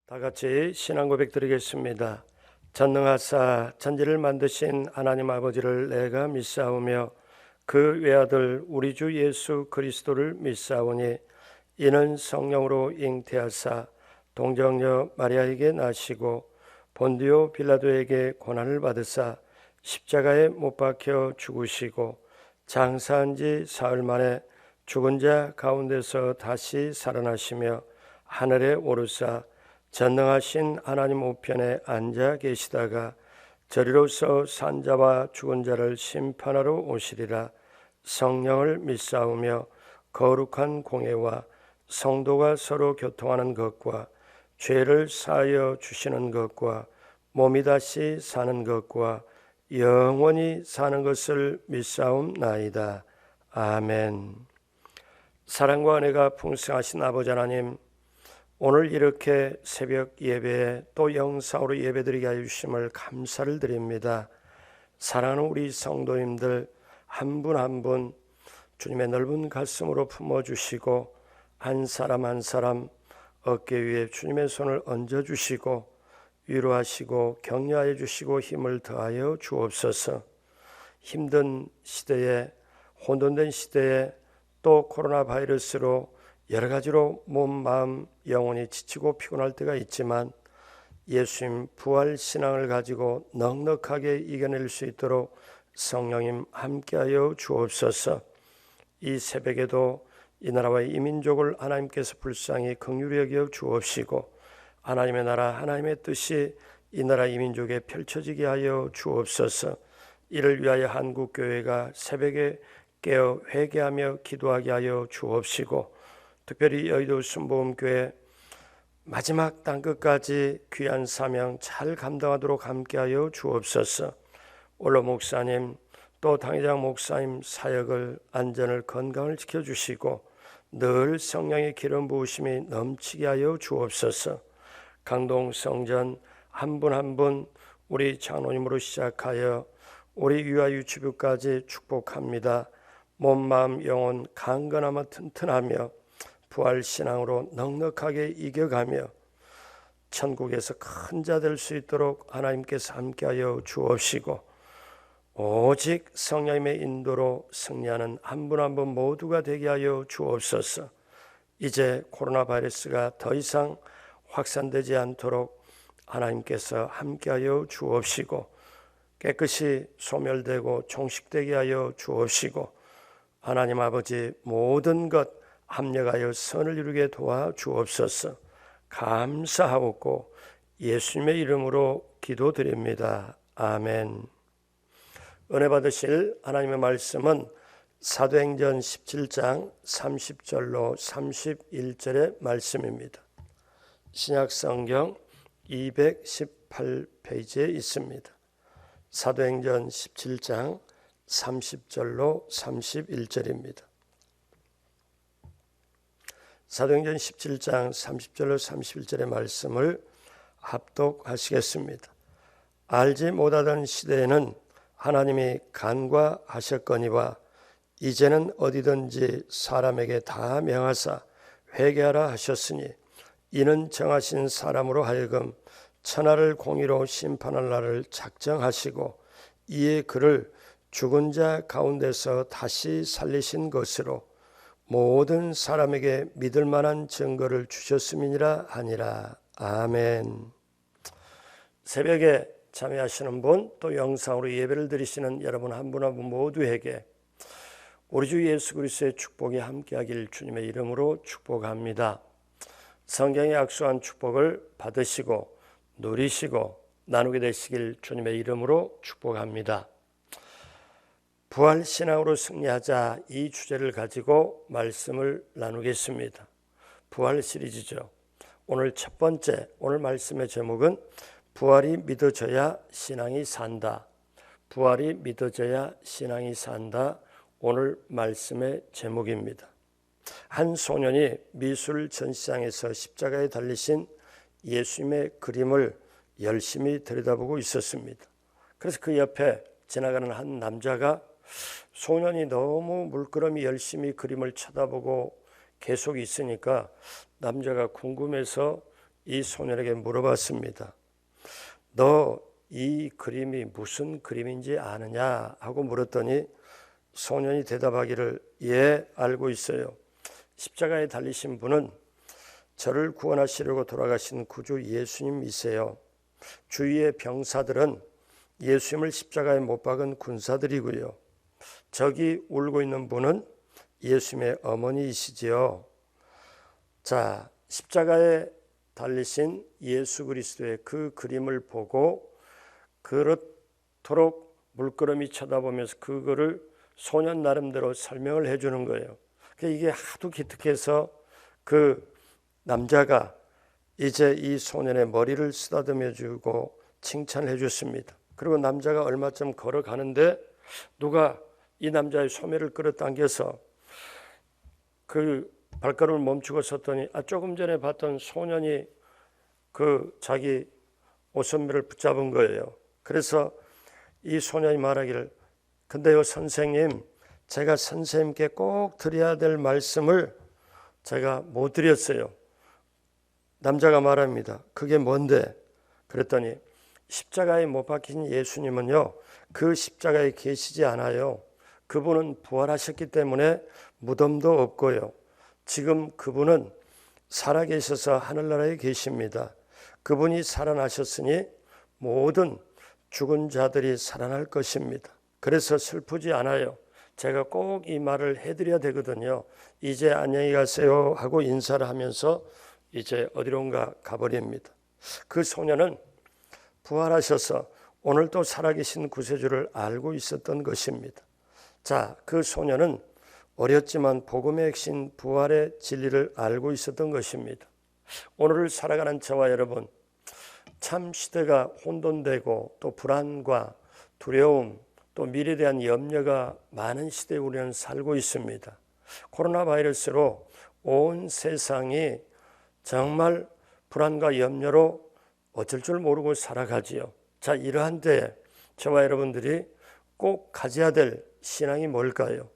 다 같이 신앙 고백 드리겠습니다. 전능하사 천지를 만드신 하나님 아버지를 내가 믿사오며 그 외아들 우리 주 예수 그리스도를 믿사오니 이는 성령으로 잉태하사 동정녀 마리아에게 나시고 본디오 빌라도에게 고난을 받으사 십자가에 못 박혀 죽으시고 장사한 지 사흘 만에 죽은 자 가운데서 다시 살아나시며 하늘에 오르사 전능하신 하나님 우편에 앉아 계시다가 저리로서 산 자와 죽은 자를 심판하러 오시리라. 성령을 믿사오며 거룩한 공예와 성도가 서로 교통하는 것과 죄를 사하여 주시는 것과 몸이 다시 사는 것과 영원히 사는 것을 믿사옵나이다. 아멘. 사랑과 은혜가 풍성하신 아버지 하나님, 오늘 이렇게 새벽 예배에 또 영상으로 예배드리게 해주심을 감사를 드립니다. 사랑하는 우리 성도님들 한 분 한 분 주님의 넓은 가슴으로 품어주시고 한 사람 한 사람 어깨 위에 주님의 손을 얹어주시고 위로하시고 격려하여 주시고 힘을 더하여 주옵소서. 힘든 시대에, 혼돈된 시대에 또 코로나 바이러스로 여러 가지로 몸, 마음, 영혼이 지치고 피곤할 때가 있지만 예수님 부활 신앙을 가지고 넉넉하게 이겨낼 수 있도록 성령님 함께하여 주옵소서. 이 새벽에도 이 나라와 이 민족을 하나님께서 불쌍히 긍휼히 여겨 주옵시고 하나님의 나라 하나님의 뜻이 이 나라 이 민족에 펼쳐지게 하여 주옵소서. 이를 위하여 한국교회가 새벽에 깨어 회개하며 기도하게 하여 주옵시고 특별히 여의도 순복음교회 마지막 땅끝까지 귀한 사명 잘 감당하도록 함께하여 주옵소서. 올로 목사님 또 당회장 목사님 사역을 안전을 건강을 지켜주시고 늘 성령의 기름 부으심이 넘치게 하여 주옵소서. 강동 성전 한 분 한 분 우리 장로님으로 시작하여 우리 유아 유치부까지 축복합니다. 몸 마음 영혼 강건하며 튼튼하며 부활신앙으로 넉넉하게 이겨가며 천국에서 큰 자 될 수 있도록 하나님께서 함께하여 주옵시고 오직 성령님의 인도로 승리하는 한 분 한 분 모두가 되게 하여 주옵소서. 이제 코로나 바이러스가 더 이상 확산되지 않도록 하나님께서 함께하여 주옵시고 깨끗이 소멸되고 종식되게 하여 주옵시고 하나님 아버지 모든 것 합력하여 선을 이루게 도와 주옵소서. 감사하옵고 예수님의 이름으로 기도드립니다. 아멘. 은혜 받으실 하나님의 말씀은 사도행전 17장 30절로 31절의 말씀입니다. 신약성경 218페이지에 있습니다. 사도행전 17장 30절로 31절입니다. 사도행전 17장 30절로 31절의 말씀을 합독하시겠습니다. 알지 못하던 시대에는 하나님이 간과하셨거니와 이제는 어디든지 사람에게 다 명하사 회개하라 하셨으니 이는 정하신 사람으로 하여금 천하를 공의로 심판할 날을 작정하시고 이에 그를 죽은 자 가운데서 다시 살리신 것으로 모든 사람에게 믿을 만한 증거를 주셨음이니라 하니라. 아멘. 새벽에 참여하시는 분 또 영상으로 예배를 드리시는 여러분 한 분 한 분 모두에게 우리 주 예수 그리스도의 축복이 함께하길 주님의 이름으로 축복합니다. 성경에 약속한 축복을 받으시고 누리시고 나누게 되시길 주님의 이름으로 축복합니다. 부활신앙으로 승리하자 이 주제를 가지고 말씀을 나누겠습니다. 부활 시리즈죠. 오늘 첫 번째, 오늘 말씀의 제목은 부활이 믿어져야 신앙이 산다. 부활이 믿어져야 신앙이 산다. 오늘 말씀의 제목입니다. 한 소년이 미술 전시장에서 십자가에 달리신 예수님의 그림을 열심히 들여다보고 있었습니다. 그래서 그 옆에 지나가는 한 남자가 소년이 너무 물끄러미 열심히 그림을 쳐다보고 계속 있으니까 남자가 궁금해서 이 소년에게 물어봤습니다. 너 이 그림이 무슨 그림인지 아느냐 하고 물었더니 소년이 대답하기를 예, 알고 있어요. 십자가에 달리신 분은 저를 구원하시려고 돌아가신 구주 예수님이세요. 주위의 병사들은 예수님을 십자가에 못 박은 군사들이고요. 저기 울고 있는 분은 예수님의 어머니이시지요. 자, 십자가에 달리신 예수 그리스도의 그 그림을 보고 그렇도록 물끄러미 쳐다보면서 그거를 소년 나름대로 설명을 해주는 거예요. 이게 하도 기특해서 그 남자가 이제 이 소년의 머리를 쓰다듬어 주고 칭찬을 해줬습니다. 그리고 남자가 얼마쯤 걸어가는데 누가 이 남자의 소매를 끌어당겨서 그 발걸음을 멈추고 섰더니 조금 전에 봤던 소년이 그 자기 옷선매를 붙잡은 거예요. 그래서 이 소년이 말하기를 근데요 선생님, 제가 선생님께 꼭 드려야 될 말씀을 제가 못 드렸어요. 남자가 말합니다. 그게 뭔데? 그랬더니 십자가에 못 박힌 예수님은요, 그 십자가에 계시지 않아요. 그분은 부활하셨기 때문에 무덤도 없고요. 지금 그분은 살아계셔서 하늘나라에 계십니다. 그분이 살아나셨으니 모든 죽은 자들이 살아날 것입니다. 그래서 슬프지 않아요. 제가 꼭 이 말을 해드려야 되거든요. 이제 안녕히 가세요 하고 인사를 하면서 이제 어디론가 가버립니다. 그 소년은 부활하셔서 오늘 또 살아계신 구세주를 알고 있었던 것입니다. 자, 그 소년은 어렸지만 복음의 핵심 부활의 진리를 알고 있었던 것입니다. 오늘을 살아가는 저와 여러분, 참 시대가 혼돈되고 또 불안과 두려움 또 미래에 대한 염려가 많은 시대에 우리는 살고 있습니다. 코로나 바이러스로 온 세상이 정말 불안과 염려로 어쩔 줄 모르고 살아가지요. 자, 이러한 때에 저와 여러분들이 꼭 가져야 될 신앙이 뭘까요?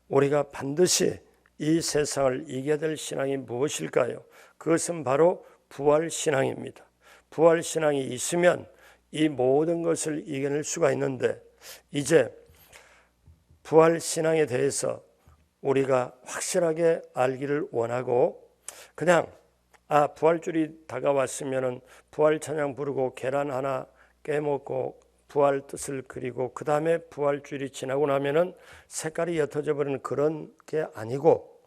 우리가 반드시 이 세상을 이겨야 될 신앙이 무엇일까요? 그것은 바로 부활신앙입니다. 부활신앙이 있으면 이 모든 것을 이겨낼 수가 있는데 이제 부활신앙에 대해서 우리가 확실하게 알기를 원하고 그냥 부활주일이 다가왔으면 부활 찬양 부르고 계란 하나 깨먹고 부활 뜻을 그리고 그 다음에 부활주일이 지나고 나면은 색깔이 옅어져 버리는 그런 게 아니고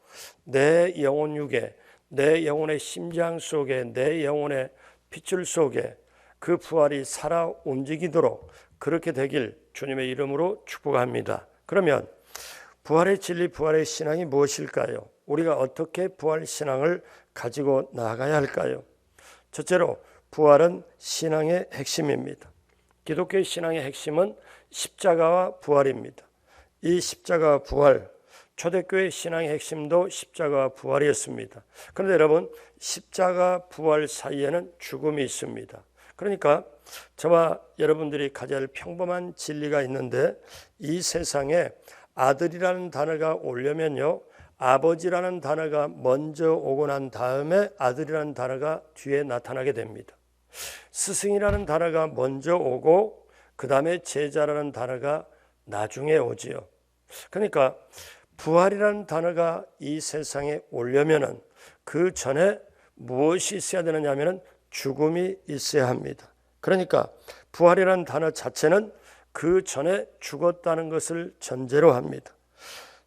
내 영혼 육에 내 영혼의 심장 속에 내 영혼의 핏줄 속에 그 부활이 살아 움직이도록 그렇게 되길 주님의 이름으로 축복합니다. 그러면 부활의 진리, 부활의 신앙이 무엇일까요? 우리가 어떻게 부활 신앙을 가지고 나아가야 할까요? 첫째로 부활은 신앙의 핵심입니다. 기독교의 신앙의 핵심은 십자가와 부활입니다. 이 십자가와 부활, 초대교회 신앙의 핵심도 십자가와 부활이었습니다. 그런데 여러분, 십자가 부활 사이에는 죽음이 있습니다. 그러니까 저와 여러분들이 가져야 할 평범한 진리가 있는데 이 세상에 아들이라는 단어가 오려면요, 아버지라는 단어가 먼저 오고 난 다음에 아들이라는 단어가 뒤에 나타나게 됩니다. 스승이라는 단어가 먼저 오고 그 다음에 제자라는 단어가 나중에 오지요. 그러니까 부활이라는 단어가 이 세상에 오려면은 그 전에 무엇이 있어야 되느냐 하면은 죽음이 있어야 합니다. 그러니까 부활이라는 단어 자체는 그 전에 죽었다는 것을 전제로 합니다.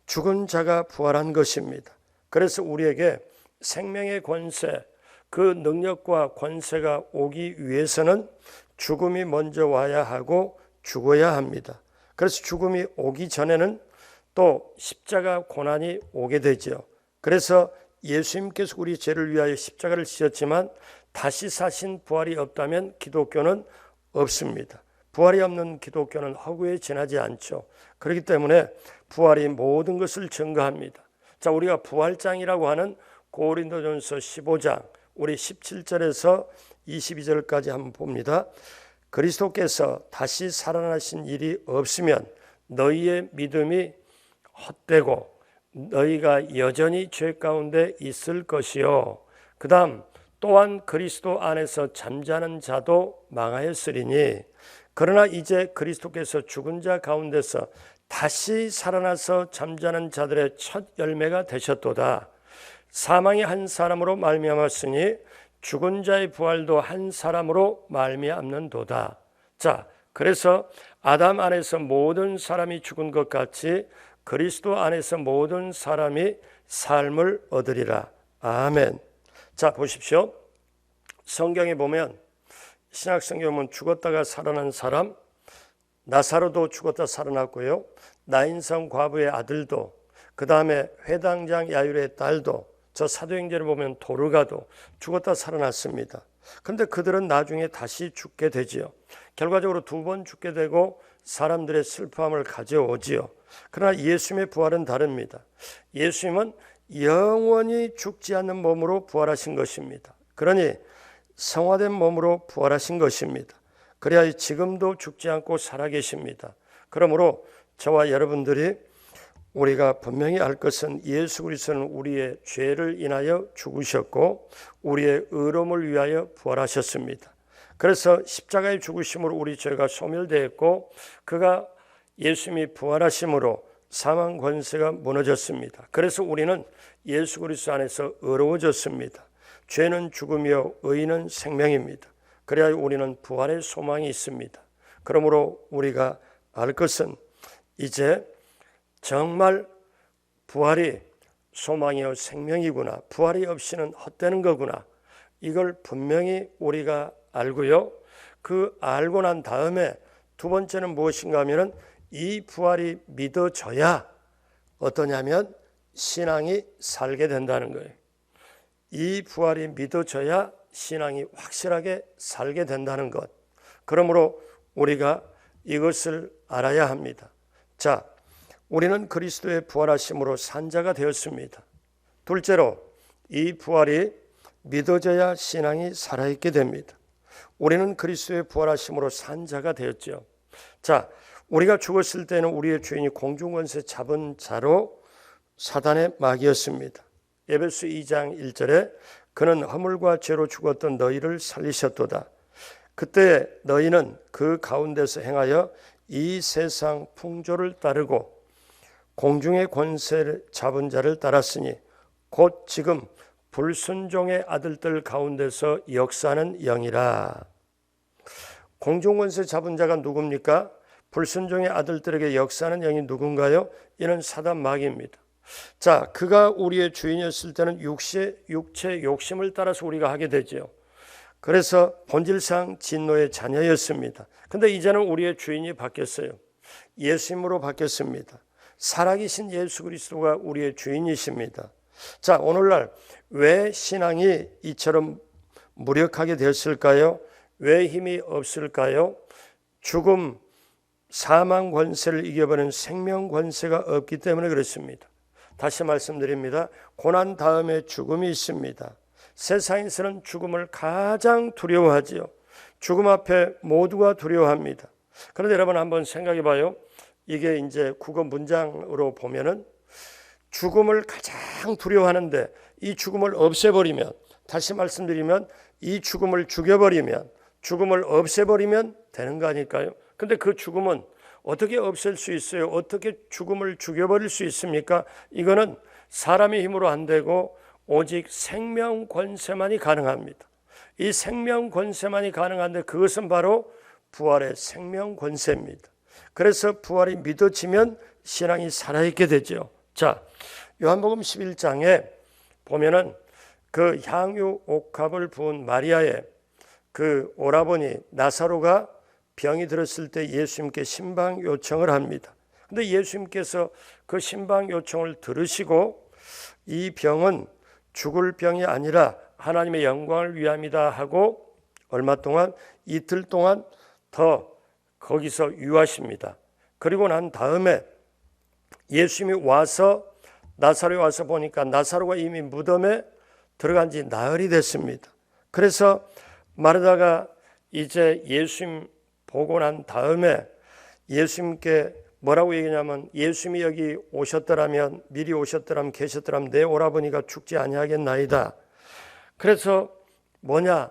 죽은 자가 부활한 것입니다. 그래서 우리에게 생명의 권세, 그 능력과 권세가 오기 위해서는 죽음이 먼저 와야 하고 죽어야 합니다. 그래서 죽음이 오기 전에는 또 십자가 고난이 오게 되죠. 그래서 예수님께서 우리 죄를 위하여 십자가를 지셨지만 다시 사신 부활이 없다면 기독교는 없습니다. 부활이 없는 기독교는 허구에 지나지 않죠. 그렇기 때문에 부활이 모든 것을 증거합니다. 자, 우리가 부활장이라고 하는 고린도전서 15장 우리 17절에서 22절까지 한번 봅니다. 그리스도께서 다시 살아나신 일이 없으면 너희의 믿음이 헛되고 너희가 여전히 죄 가운데 있을 것이요. 그 다음 또한 그리스도 안에서 잠자는 자도 망하였으리니 그러나 이제 그리스도께서 죽은 자 가운데서 다시 살아나서 잠자는 자들의 첫 열매가 되셨도다. 사망이 한 사람으로 말미암았으니 죽은 자의 부활도 한 사람으로 말미암는도다. 자, 그래서 아담 안에서 모든 사람이 죽은 것 같이 그리스도 안에서 모든 사람이 삶을 얻으리라. 아멘. 자, 보십시오. 성경에 보면 신약 성경에 보면 죽었다가 살아난 사람, 나사로도 죽었다 살아났고요. 나인성 과부의 아들도, 그 다음에 회당장 야율의 딸도, 저 사도행전을 보면 도르가도 죽었다 살아났습니다. 그런데 그들은 나중에 다시 죽게 되지요. 결과적으로 두 번 죽게 되고 사람들의 슬픔을 가져오지요. 그러나 예수님의 부활은 다릅니다. 예수님은 영원히 죽지 않는 몸으로 부활하신 것입니다. 그러니 성화된 몸으로 부활하신 것입니다. 그래야 지금도 죽지 않고 살아계십니다. 그러므로 저와 여러분들이 우리가 분명히 알 것은 예수 그리스도는 우리의 죄를 인하여 죽으셨고 우리의 의로움을 위하여 부활하셨습니다. 그래서 십자가의 죽으심으로 우리 죄가 소멸되었고 그가 예수님이 부활하심으로 사망 권세가 무너졌습니다. 그래서 우리는 예수 그리스도 안에서 의로워졌습니다. 죄는 죽음이요 의는 생명입니다. 그래야 우리는 부활의 소망이 있습니다. 그러므로 우리가 알 것은 이제 정말 부활이 소망이요 생명이구나. 부활이 없이는 헛되는 거구나. 이걸 분명히 우리가 알고요. 그 알고 난 다음에 두 번째는 무엇인가 하면은 이 부활이 믿어져야 어떠냐면 신앙이 살게 된다는 거예요. 이 부활이 믿어져야 신앙이 확실하게 살게 된다는 것. 그러므로 우리가 이것을 알아야 합니다. 자, 우리는 그리스도의 부활하심으로 산자가 되었습니다. 둘째로 이 부활이 믿어져야 신앙이 살아있게 됩니다. 우리는 그리스도의 부활하심으로 산자가 되었죠. 자, 우리가 죽었을 때는 우리의 주인이 공중권세 잡은 자로 사단의 마귀였습니다. 에베소 2장 1절에 그는 허물과 죄로 죽었던 너희를 살리셨도다. 그때 너희는 그 가운데서 행하여 이 세상 풍조를 따르고 공중의 권세를 잡은 자를 따랐으니 곧 지금 불순종의 아들들 가운데서 역사하는 영이라. 공중권세 잡은 자가 누굽니까? 불순종의 아들들에게 역사하는 영이 누군가요? 이는 사단 마귀입니다. 자, 그가 우리의 주인이었을 때는 육체 욕심을 따라서 우리가 하게 되죠. 그래서 본질상 진노의 자녀였습니다. 근데 이제는 우리의 주인이 바뀌었어요. 예수님으로 바뀌었습니다. 살아계신 예수 그리스도가 우리의 주인이십니다. 자, 오늘날 왜 신앙이 이처럼 무력하게 되었을까요? 왜 힘이 없을까요? 죽음, 사망 권세를 이겨버리는 생명 권세가 없기 때문에 그렇습니다. 다시 말씀드립니다. 고난 다음에 죽음이 있습니다. 세상에서는 죽음을 가장 두려워하지요. 죽음 앞에 모두가 두려워합니다. 그런데 여러분 한번 생각해 봐요. 이게 이제 국어 문장으로 보면은 죽음을 가장 두려워하는데 이 죽음을 없애버리면, 다시 말씀드리면 이 죽음을 죽여버리면, 죽음을 없애버리면 되는 거 아닐까요? 근데 그 죽음은 어떻게 없앨 수 있어요? 어떻게 죽음을 죽여버릴 수 있습니까? 이거는 사람의 힘으로 안 되고 오직 생명 권세만이 가능합니다. 이 생명 권세만이 가능한데 그것은 바로 부활의 생명 권세입니다. 그래서 부활이 믿어지면 신앙이 살아있게 되죠. 자, 요한복음 11장에 보면은 그 향유 옥합을 부은 마리아의 그 오라버니 나사로가 병이 들었을 때 예수님께 신방 요청을 합니다. 근데 예수님께서 그 신방 요청을 들으시고 이 병은 죽을 병이 아니라 하나님의 영광을 위함이다 하고 얼마 동안, 이틀 동안 더 거기서 유하십니다. 그리고 난 다음에 예수님이 와서 나사로에 와서 보니까 나사로가 이미 무덤에 들어간 지 나흘이 됐습니다. 그래서 마르다가 이제 예수님 보고 난 다음에 예수님께 뭐라고 얘기냐면 예수님이 여기 오셨더라면 미리 오셨더라면 계셨더라면 내 오라버니가 죽지 아니하겠나이다. 그래서 뭐냐?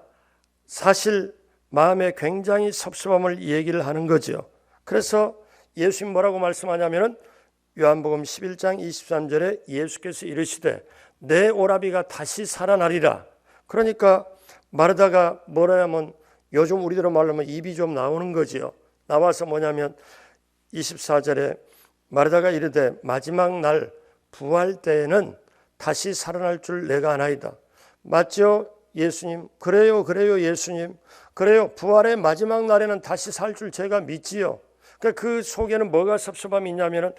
사실 마음에 굉장히 섭섭함을 얘기를 하는 거죠. 그래서 예수님 뭐라고 말씀하냐면은 요한복음 11장 23절에 예수께서 이르시되 내 오라비가 다시 살아나리라. 그러니까 마르다가 뭐라 하면 요즘 우리들은 말로 하면 입이 좀 나오는 거지요. 나와서 뭐냐면 24절에 마르다가 이르되 마지막 날 부활 때에는 다시 살아날 줄 내가 아나이다. 맞죠? 예수님. 그래요 예수님. 그래요. 부활의 마지막 날에는 다시 살 줄 제가 믿지요. 그 속에는 뭐가 섭섭함이 있냐면은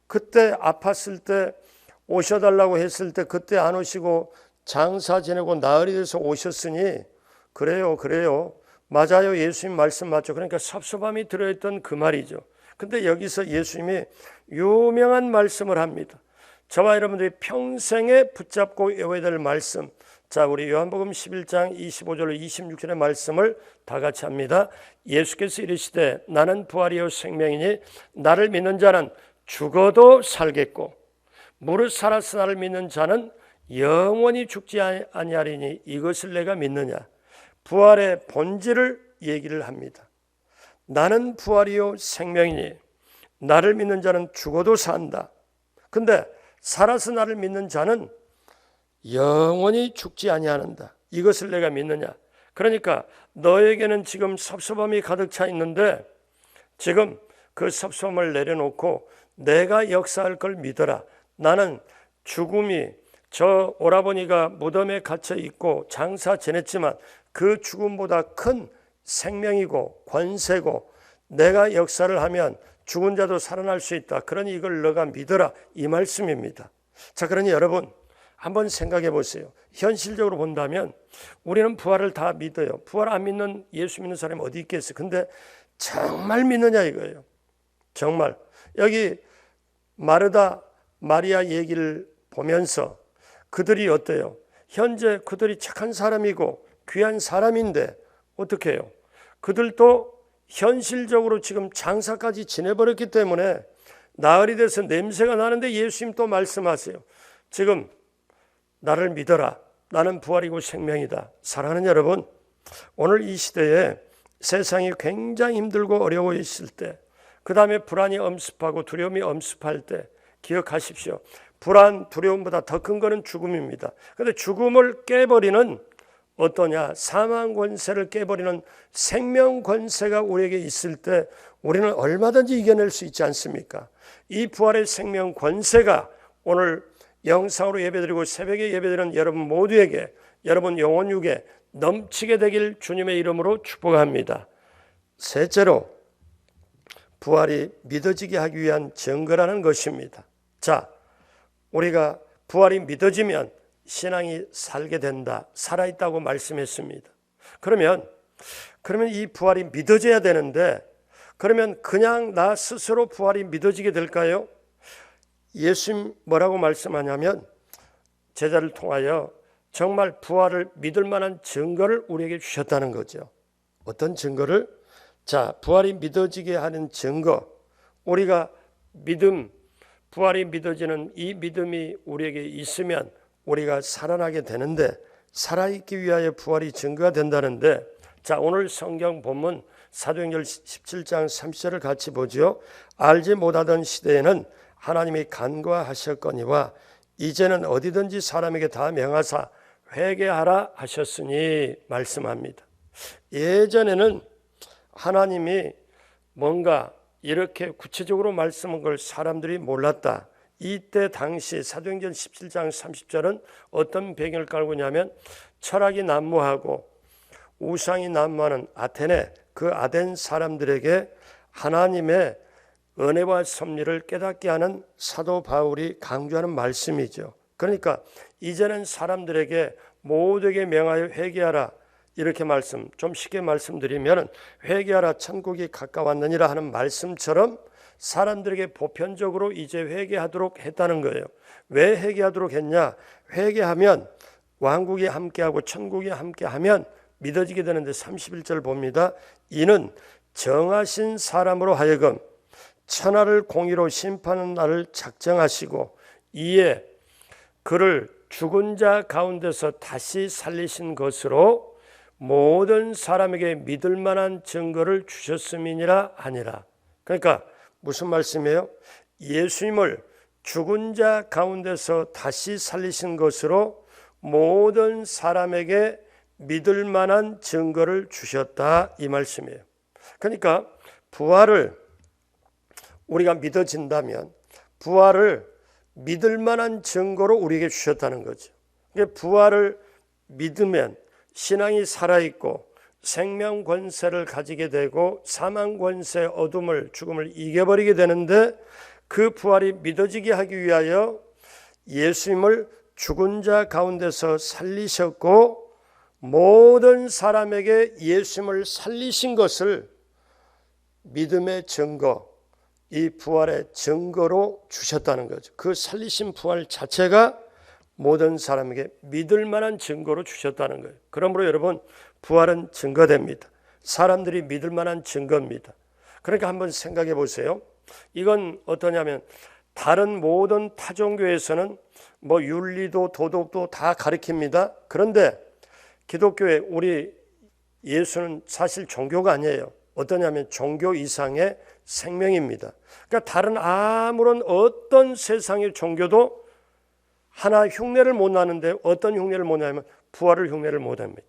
그때 아팠을 때 오셔달라고 했을 때 그때 안 오시고 장사 지내고 나흘이 돼서 오셨으니 그래요. 맞아요. 예수님 말씀 맞죠. 그러니까 섭섭함이 들어있던 그 말이죠. 근데 여기서 예수님이 유명한 말씀을 합니다. 저와 여러분들이 평생에 붙잡고 외워야 될 말씀. 자, 우리 요한복음 11장 25절 26절의 말씀을 다 같이 합니다. 예수께서 이르시되 나는 부활이요 생명이니 나를 믿는 자는 죽어도 살겠고 무릇 살아서 나를 믿는 자는 영원히 죽지 아니하리니 이것을 내가 믿느냐. 부활의 본질을 얘기를 합니다. 나는 부활이요 생명이니 나를 믿는 자는 죽어도 산다. 근데 살아서 나를 믿는 자는 영원히 죽지 아니하는다. 이것을 내가 믿느냐. 그러니까 너에게는 지금 섭섭함이 가득 차 있는데 지금 그 섭섭함을 내려놓고 내가 역사할 걸 믿어라. 나는 죽음이 저 오라버니가 무덤에 갇혀 있고 장사 지냈지만 그 죽음보다 큰 생명이고 권세고 내가 역사를 하면 죽은 자도 살아날 수 있다. 그러니 이걸 너가 믿어라. 이 말씀입니다. 자, 그러니 여러분 한번 생각해 보세요. 현실적으로 본다면 우리는 부활을 다 믿어요. 부활 안 믿는 예수 믿는 사람이 어디 있겠어요. 근데 정말 믿느냐 이거예요. 정말. 여기 마르다 마리아 얘기를 보면서 그들이 어때요? 현재 그들이 착한 사람이고 귀한 사람인데 어떻게 해요? 그들도 현실적으로 지금 장사까지 지내버렸기 때문에 나흘이 돼서 냄새가 나는데 예수님 또 말씀하세요. 지금 나를 믿어라. 나는 부활이고 생명이다. 사랑하는 여러분, 오늘 이 시대에 세상이 굉장히 힘들고 어려워 있을 때, 그 다음에 불안이 엄습하고 두려움이 엄습할 때 기억하십시오. 불안, 두려움보다 더 큰 것은 죽음입니다. 그런데 죽음을 깨버리는 어떠냐? 사망 권세를 깨버리는 생명 권세가 우리에게 있을 때 우리는 얼마든지 이겨낼 수 있지 않습니까? 이 부활의 생명 권세가 오늘 영상으로 예배드리고 새벽에 예배드리는 여러분 모두에게 여러분 영혼 육에 넘치게 되길 주님의 이름으로 축복합니다. 셋째로 부활이 믿어지게 하기 위한 증거라는 것입니다. 자, 우리가 부활이 믿어지면 신앙이 살게 된다, 살아있다고 말씀했습니다. 그러면 이 부활이 믿어져야 되는데 그러면 그냥 나 스스로 부활이 믿어지게 될까요? 예수님 뭐라고 말씀하냐면 제자를 통하여 정말 부활을 믿을 만한 증거를 우리에게 주셨다는 거죠. 어떤 증거를? 자, 부활이 믿어지게 하는 증거. 우리가 믿음, 부활이 믿어지는 이 믿음이 우리에게 있으면 우리가 살아나게 되는데 살아있기 위하여 부활이 증거가 된다는데 자, 오늘 성경 본문 사도행전 17장 30절을 같이 보죠. 알지 못하던 시대에는 하나님이 간과하셨거니와 이제는 어디든지 사람에게 다 명하사 회개하라 하셨으니 말씀합니다. 예전에는 하나님이 뭔가 이렇게 구체적으로 말씀한 걸 사람들이 몰랐다. 이때 당시 사도행전 17장 30절은 어떤 배경을 깔고 있냐면 철학이 난무하고 우상이 난무하는 아테네, 그 아덴 사람들에게 하나님의 은혜와 섭리를 깨닫게 하는 사도 바울이 강조하는 말씀이죠. 그러니까 이제는 사람들에게 모두에게 명하여 회개하라 이렇게 말씀, 좀 쉽게 말씀드리면 회개하라 천국이 가까웠느니라 하는 말씀처럼 사람들에게 보편적으로 이제 회개하도록 했다는 거예요. 왜 회개하도록 했냐? 회개하면 왕국이 함께하고 천국이 함께하면 믿어지게 되는데 31절 봅니다. 이는 정하신 사람으로 하여금 천하를 공의로 심판하는 날을 작정하시고 이에 그를 죽은 자 가운데서 다시 살리신 것으로 모든 사람에게 믿을 만한 증거를 주셨음이니라 하니라. 그러니까 무슨 말씀이에요? 예수님을 죽은 자 가운데서 다시 살리신 것으로 모든 사람에게 믿을 만한 증거를 주셨다, 이 말씀이에요. 그러니까 부활을 우리가 믿어진다면 부활을 믿을 만한 증거로 우리에게 주셨다는 거죠. 부활을 믿으면 신앙이 살아있고 생명 권세를 가지게 되고 사망 권세, 어둠을, 죽음을 이겨버리게 되는데, 그 부활이 믿어지게 하기 위하여 예수님을 죽은 자 가운데서 살리셨고 모든 사람에게 예수님을 살리신 것을 믿음의 증거, 이 부활의 증거로 주셨다는 거죠. 그 살리신 부활 자체가 모든 사람에게 믿을 만한 증거로 주셨다는 거예요. 그러므로 여러분, 부활은 증거됩니다. 사람들이 믿을 만한 증거입니다. 그러니까 한번 생각해 보세요. 이건 어떠냐면 다른 모든 타종교에서는 뭐 윤리도 도덕도 다 가르칩니다. 그런데 기독교에 우리 예수는 사실 종교가 아니에요. 어떠냐면 종교 이상의 생명입니다. 그러니까 다른 아무런 어떤 세상의 종교도 하나 흉내를 못 나는데 어떤 흉내를 못 나냐면 부활을 흉내를 못 합니다.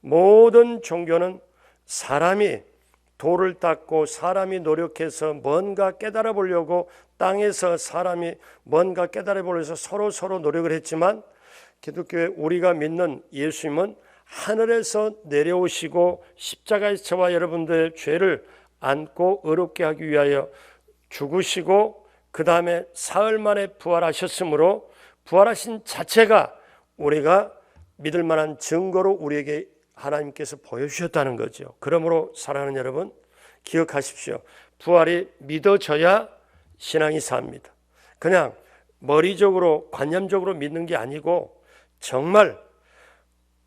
모든 종교는 사람이 돌을 닦고 사람이 노력해서 뭔가 깨달아 보려고 땅에서 사람이 뭔가 깨달아 보려고 해서 서로 노력을 했지만 기독교에 우리가 믿는 예수님은 하늘에서 내려오시고 십자가에서 저와 여러분들의 죄를 안고 의롭게 하기 위하여 죽으시고 그 다음에 사흘 만에 부활하셨으므로 부활하신 자체가 우리가 믿을 만한 증거로 우리에게 하나님께서 보여주셨다는 거죠. 그러므로 사랑하는 여러분, 기억하십시오. 부활이 믿어져야 신앙이 삽니다. 그냥 머리적으로 관념적으로 믿는 게 아니고 정말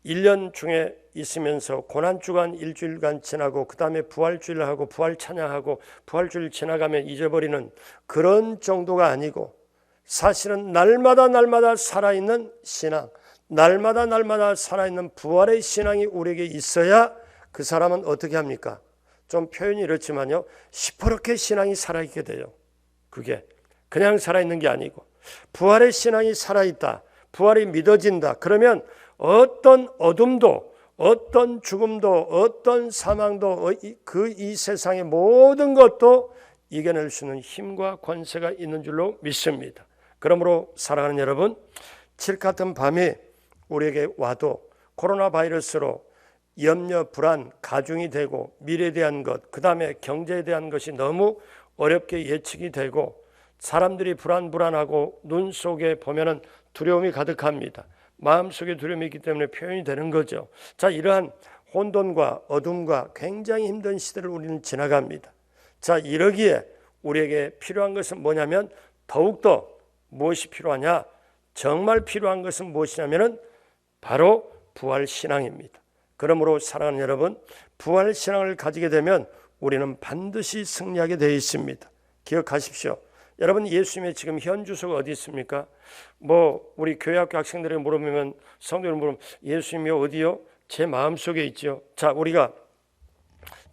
1년 중에 있으면서 고난주간 일주일간 지나고 그 다음에 부활주일 하고 부활 찬양하고 부활주일 지나가면 잊어버리는 그런 정도가 아니고 사실은 날마다 살아있는 신앙, 날마다 살아있는 부활의 신앙이 우리에게 있어야 그 사람은 어떻게 합니까? 좀 표현이 이렇지만요, 시퍼렇게 신앙이 살아있게 돼요. 그게 그냥 살아있는 게 아니고 부활의 신앙이 살아있다, 부활이 믿어진다. 그러면 어떤 어둠도 어떤 죽음도 어떤 사망도 이 세상의 모든 것도 이겨낼 수 있는 힘과 권세가 있는 줄로 믿습니다. 그러므로 사랑하는 여러분, 칠 같은 밤이 우리에게 와도 코로나 바이러스로 염려, 불안, 가중이 되고 미래에 대한 것, 그 다음에 경제에 대한 것이 너무 어렵게 예측이 되고 사람들이 불안하고 눈 속에 보면은 두려움이 가득합니다. 마음속에 두려움이 있기 때문에 표현이 되는 거죠. 자, 이러한 혼돈과 어둠과 굉장히 힘든 시대를 우리는 지나갑니다. 자, 이러기에 우리에게 필요한 것은 뭐냐면 더욱더 무엇이 필요하냐? 정말 필요한 것은 무엇이냐면은 바로 부활신앙입니다. 그러므로 사랑하는 여러분, 부활신앙을 가지게 되면 우리는 반드시 승리하게 되어 있습니다. 기억하십시오. 여러분, 예수님의 지금 현 주소가 어디 있습니까? 우리 교회학교 학생들에게 물어보면, 성도들 물으면 예수님이 어디요? 제 마음속에 있죠. 자, 우리가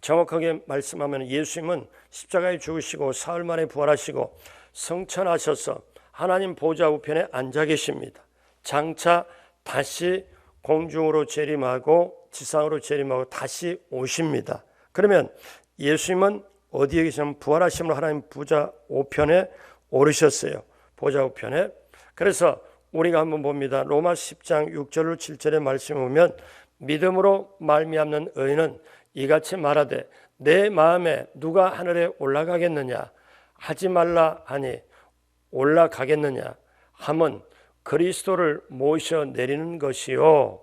정확하게 말씀하면 예수님은 십자가에 죽으시고 사흘 만에 부활하시고 성천하셔서 하나님 보좌 우편에 앉아 계십니다. 장차 다시 공중으로 재림하고 지상으로 재림하고 다시 오십니다. 그러면 예수님은 어디에 계시냐면 부활하심으로 하나님 보좌 우편에 오르셨어요. 보좌 우편에. 그래서 우리가 한번 봅니다. 로마서 10장 6절로 7절의 말씀을 보면 믿음으로 말미암는 의인은 이같이 말하되 내 마음에 누가 하늘에 올라가겠느냐 하지 말라 하니 올라가겠느냐 함은 그리스도를 모셔 내리는 것이요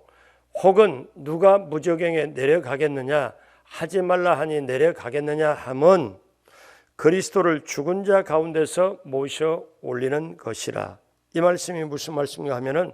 혹은 누가 무저갱에 내려가겠느냐 하지 말라 하니 내려가겠느냐 함은 그리스도를 죽은 자 가운데서 모셔 올리는 것이라. 이 말씀이 무슨 말씀인가 하면은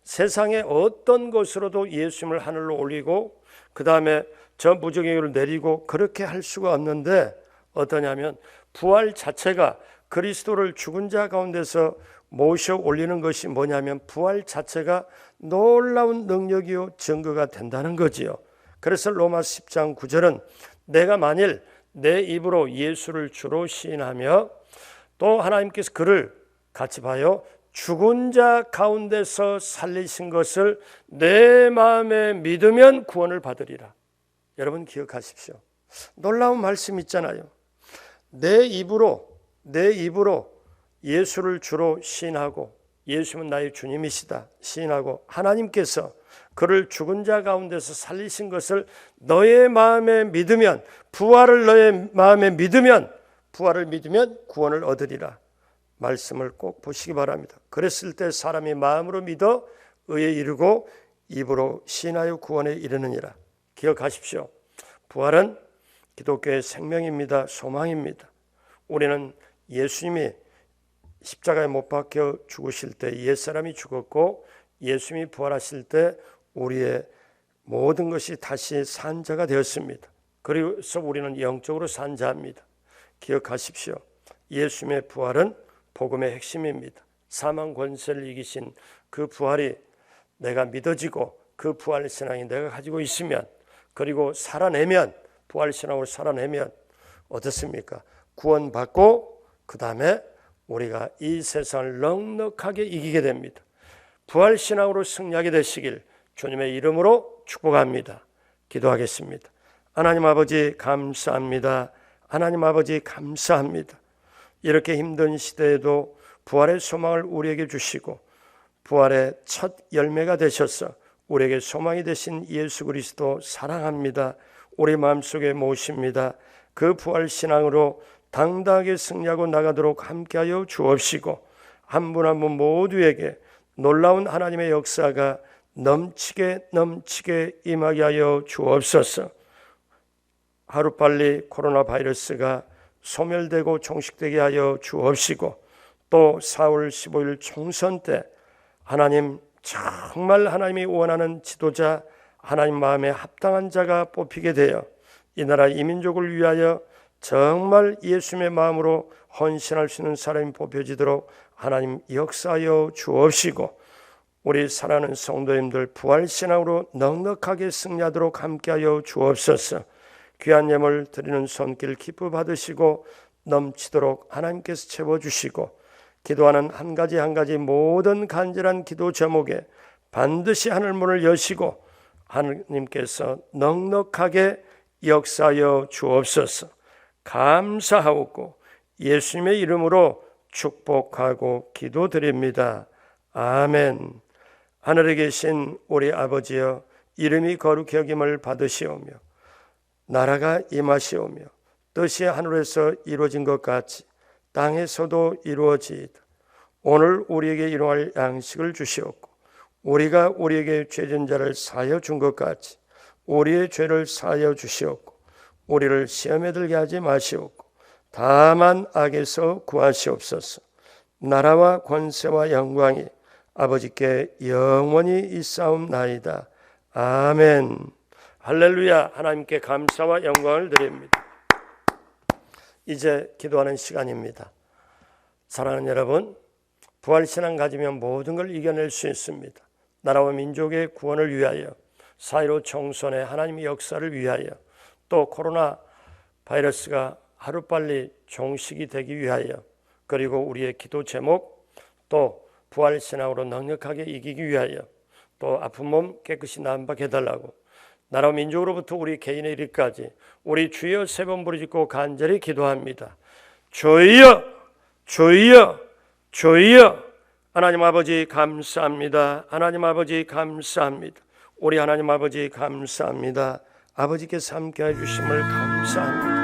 세상의 어떤 것으로도 예수님을 하늘로 올리고 그 다음에 저 무저갱이를 내리고 그렇게 할 수가 없는데 어떠냐면 부활 자체가 그리스도를 죽은 자 가운데서 모셔 올리는 것이 뭐냐면 부활 자체가 놀라운 능력이요 증거가 된다는 거지요. 그래서 로마서 10장 9절은 내가 만일 내 입으로 예수를 주로 시인하며 또 하나님께서 그를 같이 봐요. 죽은 자 가운데서 살리신 것을 내 마음에 믿으면 구원을 받으리라. 여러분 기억하십시오. 놀라운 말씀 있잖아요. 내 입으로 예수를 주로 시인하고 예수는 나의 주님이시다 시인하고 하나님께서 그를 죽은 자 가운데서 살리신 것을 너의 마음에 믿으면 부활을 너의 마음에 믿으면 구원을 얻으리라. 말씀을 꼭 보시기 바랍니다. 그랬을 때 사람이 마음으로 믿어 의에 이르고 입으로 시인하여 구원에 이르느니라. 기억하십시오. 부활은 기독교의 생명입니다. 소망입니다. 우리는 예수님이 십자가에 못 박혀 죽으실 때 옛사람이 죽었고 예수님이 부활하실 때 우리의 모든 것이 다시 산 자가 되었습니다. 그래서 우리는 영적으로 산 자입니다. 기억하십시오. 예수님의 부활은 복음의 핵심입니다. 사망 권세를 이기신 그 부활이 내가 믿어지고 그 부활 신앙이 내가 가지고 있으면 그리고 살아내면 부활 신앙으로 살아내면 어떻습니까? 구원받고 그 다음에 우리가 이 세상을 넉넉하게 이기게 됩니다. 부활 신앙으로 승리하게 되시길 주님의 이름으로 축복합니다. 기도하겠습니다. 하나님 아버지 감사합니다. 하나님 아버지 감사합니다. 이렇게 힘든 시대에도 부활의 소망을 우리에게 주시고 부활의 첫 열매가 되셔서 우리에게 소망이 되신 예수 그리스도 사랑합니다. 우리 마음속에 모십니다. 그 부활 신앙으로 당당하게 승리하고 나가도록 함께하여 주옵시고 한 분 한 분 모두에게 놀라운 하나님의 역사가 넘치게 임하게 하여 주옵소서. 하루빨리 코로나 바이러스가 소멸되고 종식되게 하여 주옵시고 또 4월 15일 총선 때 하나님 정말 하나님이 원하는 지도자 하나님 마음에 합당한 자가 뽑히게 되어 이 나라 이민족을 위하여 정말 예수님의 마음으로 헌신할 수 있는 사람이 뽑혀지도록 하나님 역사하여 주옵시고 우리 사랑하는 성도님들 부활신앙으로 넉넉하게 승리하도록 함께하여 주옵소서. 귀한 예물 드리는 손길 기뻐 받으시고 넘치도록 하나님께서 채워주시고 기도하는 한 가지 한 가지 모든 간절한 기도 제목에 반드시 하늘문을 여시고 하나님께서 넉넉하게 역사하여 주옵소서. 감사하옵고 예수님의 이름으로 축복하고 기도드립니다. 아멘. 하늘에 계신 우리 아버지여 이름이 거룩히 여김을 받으시오며 나라가 임하시오며 뜻이 하늘에서 이루어진 것 같이 땅에서도 이루어지이다. 오늘 우리에게 일용할 양식을 주시옵고 우리가 우리에게 죄진 자를 사하여 준 것 같이 우리의 죄를 사하여 주시옵고 우리를 시험에 들게 하지 마시옵고 다만 악에서 구하시옵소서. 나라와 권세와 영광이 아버지께 영원히 있사옵나이다. 아멘. 할렐루야. 하나님께 감사와 영광을 드립니다. 이제 기도하는 시간입니다. 사랑하는 여러분, 부활신앙 가지면 모든 걸 이겨낼 수 있습니다. 나라와 민족의 구원을 위하여 4.15 총선의 하나님의 역사를 위하여 또 코로나 바이러스가 하루빨리 종식이 되기 위하여 그리고 우리의 기도 제목 또 부활신앙으로 넉넉하게 이기기 위하여 또 아픈 몸 깨끗이 나음받게 해달라고 나라와 민족으로부터 우리 개인의 일까지 우리 주여 세 번 부르짖고 간절히 기도합니다. 주여 주여 주여. 하나님 아버지 감사합니다. 하나님 아버지 감사합니다. 우리 하나님 아버지 감사합니다. 아버지께서 함께해 주심을 감사합니다.